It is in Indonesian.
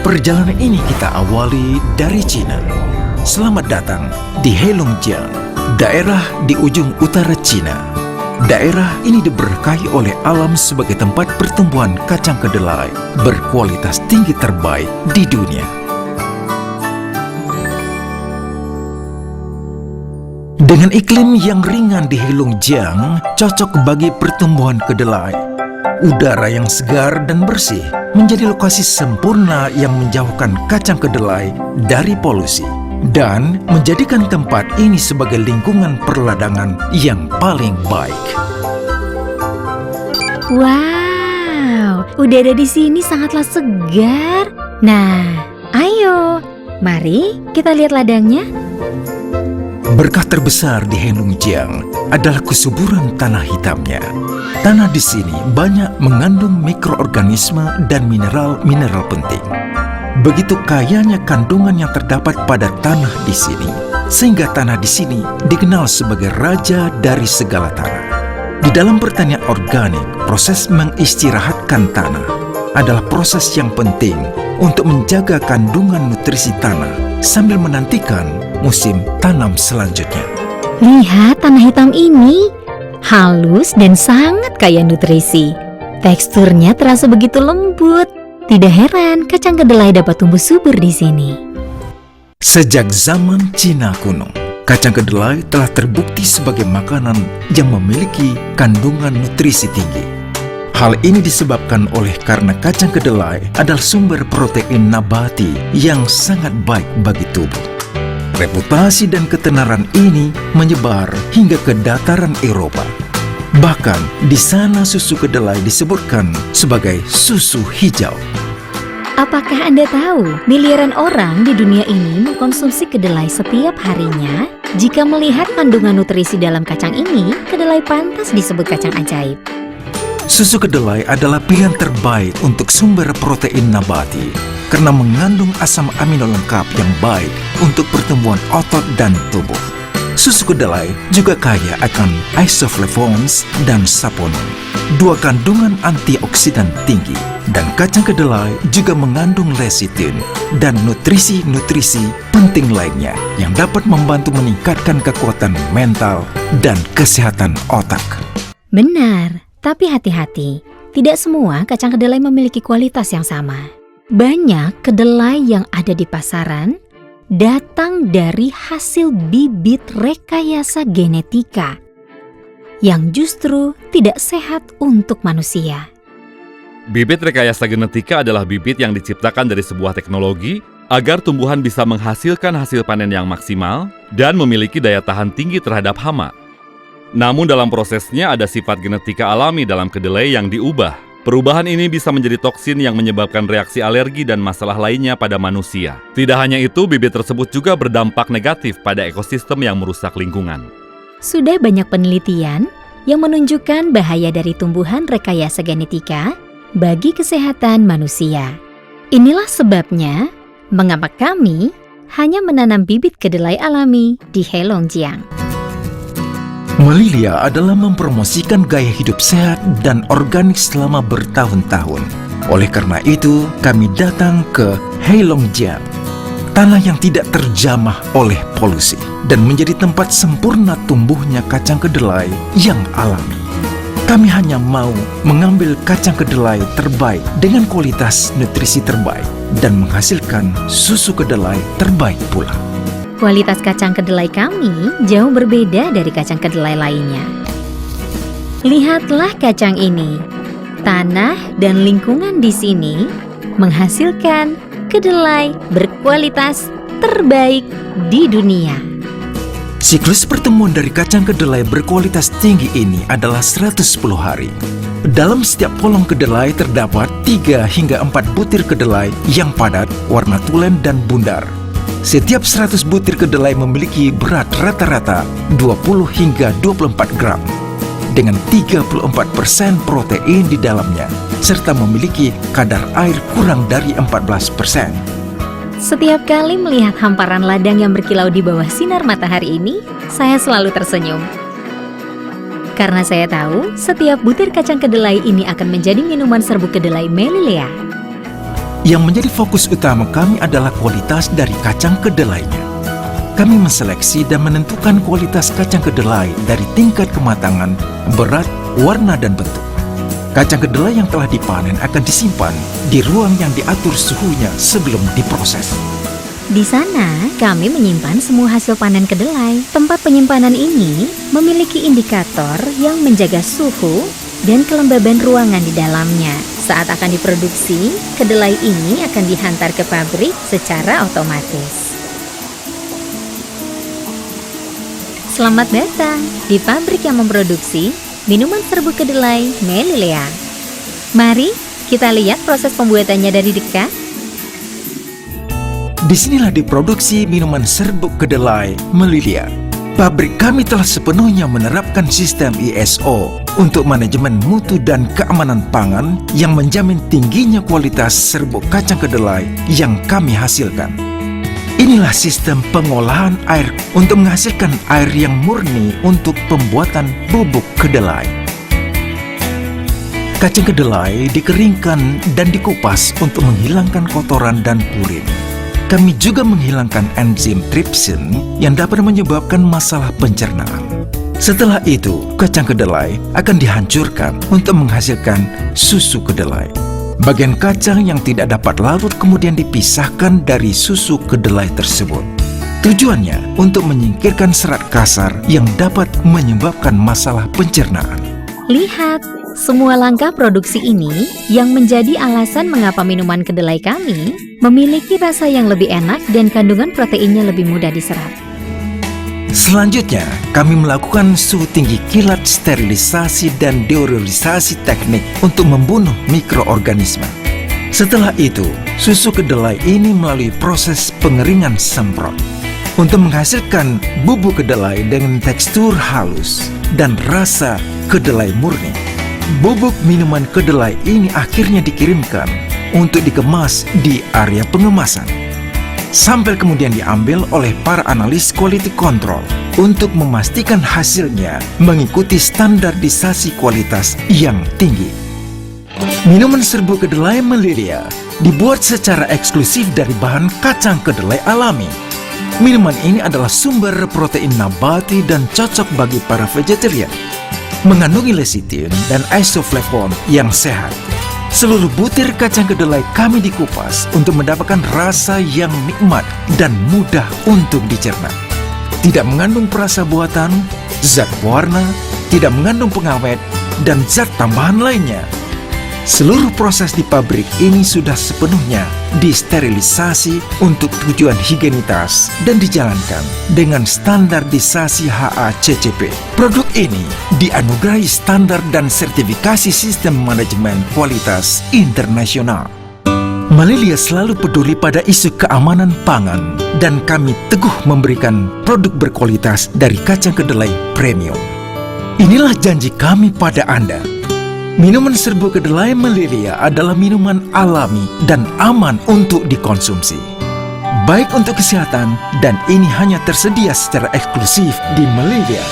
Perjalanan ini kita awali dari Cina. Selamat datang di Heilongjiang, daerah di ujung utara Cina. Daerah ini diberkahi oleh alam sebagai tempat pertumbuhan kacang kedelai berkualitas tinggi terbaik di dunia. Dengan iklim yang ringan di Heilongjiang, cocok bagi pertumbuhan kedelai. Udara yang segar dan bersih menjadi lokasi sempurna yang menjauhkan kacang kedelai dari polusi dan menjadikan tempat ini sebagai lingkungan perladangan yang paling baik. Wow, udara di sini sangatlah segar. Nah, ayo, mari kita lihat ladangnya. Berkah terbesar di Heilongjiang adalah kesuburan tanah hitamnya. Tanah di sini banyak mengandung mikroorganisme dan mineral-mineral penting. Begitu kayanya kandungan yang terdapat pada tanah di sini, sehingga tanah di sini dikenal sebagai raja dari segala tanah. Di dalam pertanian organik, proses mengistirahatkan tanah adalah proses yang penting untuk menjaga kandungan nutrisi tanah sambil menantikan musim tanam selanjutnya. Lihat tanah hitam ini, halus dan sangat kaya nutrisi. Teksturnya terasa begitu lembut. Tidak heran kacang kedelai dapat tumbuh subur di sini. Sejak zaman Cina kuno, kacang kedelai telah terbukti sebagai makanan yang memiliki kandungan nutrisi tinggi. Hal ini disebabkan oleh karena kacang kedelai adalah sumber protein nabati yang sangat baik bagi tubuh. Reputasi dan ketenaran ini menyebar hingga ke dataran Eropa. Bahkan di sana susu kedelai disebutkan sebagai susu hijau. Apakah Anda tahu miliaran orang di dunia ini mengkonsumsi kedelai setiap harinya? Jika melihat kandungan nutrisi dalam kacang ini, kedelai pantas disebut kacang ajaib. Susu kedelai adalah pilihan terbaik untuk sumber protein nabati karena mengandung asam amino lengkap yang baik untuk pertumbuhan otot dan tubuh. Susu kedelai juga kaya akan isoflavones dan saponin, dua kandungan antioksidan tinggi, dan kacang kedelai juga mengandung lecithin dan nutrisi-nutrisi penting lainnya yang dapat membantu meningkatkan kekuatan mental dan kesehatan otak. Benar, tapi hati-hati, tidak semua kacang kedelai memiliki kualitas yang sama. Banyak kedelai yang ada di pasaran datang dari hasil bibit rekayasa genetika yang justru tidak sehat untuk manusia. Bibit rekayasa genetika adalah bibit yang diciptakan dari sebuah teknologi agar tumbuhan bisa menghasilkan hasil panen yang maksimal dan memiliki daya tahan tinggi terhadap hama. Namun dalam prosesnya ada sifat genetika alami dalam kedelai yang diubah. Perubahan ini bisa menjadi toksin yang menyebabkan reaksi alergi dan masalah lainnya pada manusia. Tidak hanya itu, bibit tersebut juga berdampak negatif pada ekosistem yang merusak lingkungan. Sudah banyak penelitian yang menunjukkan bahaya dari tumbuhan rekayasa genetika bagi kesehatan manusia. Inilah sebabnya mengapa kami hanya menanam bibit kedelai alami di Heilongjiang. Melilia adalah mempromosikan gaya hidup sehat dan organik selama bertahun-tahun. Oleh karena itu, kami datang ke Heilongjiang, tanah yang tidak terjamah oleh polusi dan menjadi tempat sempurna tumbuhnya kacang kedelai yang alami. Kami hanya mau mengambil kacang kedelai terbaik dengan kualitas nutrisi terbaik dan menghasilkan susu kedelai terbaik pula. Kualitas kacang kedelai kami jauh berbeda dari kacang kedelai lainnya. Lihatlah kacang ini. Tanah dan lingkungan di sini menghasilkan kedelai berkualitas terbaik di dunia. Siklus pertemuan dari kacang kedelai berkualitas tinggi ini adalah 110 hari. Dalam setiap kolong kedelai terdapat 3 hingga 4 butir kedelai yang padat, warna tulen dan bundar. Setiap 100 butir kedelai memiliki berat rata-rata 20 hingga 24 gram dengan 34% protein di dalamnya serta memiliki kadar air kurang dari 14%. Setiap kali melihat hamparan ladang yang berkilau di bawah sinar matahari ini, saya selalu tersenyum. Karena saya tahu setiap butir kacang kedelai ini akan menjadi minuman serbuk kedelai Melilia. Yang menjadi fokus utama kami adalah kualitas dari kacang kedelainya. Kami menseleksi dan menentukan kualitas kacang kedelai dari tingkat kematangan, berat, warna, dan bentuk. Kacang kedelai yang telah dipanen akan disimpan di ruang yang diatur suhunya sebelum diproses. Di sana, kami menyimpan semua hasil panen kedelai. Tempat penyimpanan ini memiliki indikator yang menjaga suhu dan kelembaban ruangan di dalamnya. Saat akan diproduksi, kedelai ini akan dihantar ke pabrik secara otomatis. Selamat datang di pabrik yang memproduksi minuman serbuk kedelai Melilea. Mari kita lihat proses pembuatannya dari dekat. Disinilah diproduksi minuman serbuk kedelai Melilea. Pabrik kami telah sepenuhnya menerapkan sistem ISO untuk manajemen mutu dan keamanan pangan yang menjamin tingginya kualitas serbuk kacang kedelai yang kami hasilkan. Inilah sistem pengolahan air untuk menghasilkan air yang murni untuk pembuatan bubuk kedelai. Kacang kedelai dikeringkan dan dikupas untuk menghilangkan kotoran dan purin. Kami juga menghilangkan enzim trypsin yang dapat menyebabkan masalah pencernaan. Setelah itu, kacang kedelai akan dihancurkan untuk menghasilkan susu kedelai. Bagian kacang yang tidak dapat larut kemudian dipisahkan dari susu kedelai tersebut. Tujuannya untuk menyingkirkan serat kasar yang dapat menyebabkan masalah pencernaan. Lihat, semua langkah produksi ini yang menjadi alasan mengapa minuman kedelai kami memiliki rasa yang lebih enak dan kandungan proteinnya lebih mudah diserap. Selanjutnya, kami melakukan suhu tinggi kilat sterilisasi dan deodorisasi teknik untuk membunuh mikroorganisme. Setelah itu, susu kedelai ini melalui proses pengeringan semprot untuk menghasilkan bubuk kedelai dengan tekstur halus dan rasa kedelai murni. Bubuk minuman kedelai ini akhirnya dikirimkan untuk dikemas di area pengemasan. Sampel kemudian diambil oleh para analis quality control untuk memastikan hasilnya mengikuti standarisasi kualitas yang tinggi. Minuman serbuk kedelai Melilea dibuat secara eksklusif dari bahan kacang kedelai alami. Minuman ini adalah sumber protein nabati dan cocok bagi para vegetarian. Mengandungi lecithin dan isoflavone yang sehat. Seluruh butir kacang kedelai kami dikupas untuk mendapatkan rasa yang nikmat dan mudah untuk dicerna. Tidak mengandung perasa buatan, zat pewarna, tidak mengandung pengawet, dan zat tambahan lainnya. Seluruh proses di pabrik ini sudah sepenuhnya disterilisasi untuk tujuan higienitas dan dijalankan dengan standarisasi HACCP. Produk ini dianugerahi standar dan sertifikasi sistem manajemen kualitas internasional. Melilea selalu peduli pada isu keamanan pangan dan kami teguh memberikan produk berkualitas dari kacang kedelai premium. Inilah janji kami pada Anda. Minuman serbuk kedelai Melilea adalah minuman alami dan aman untuk dikonsumsi. Baik untuk kesehatan dan ini hanya tersedia secara eksklusif di Melilea.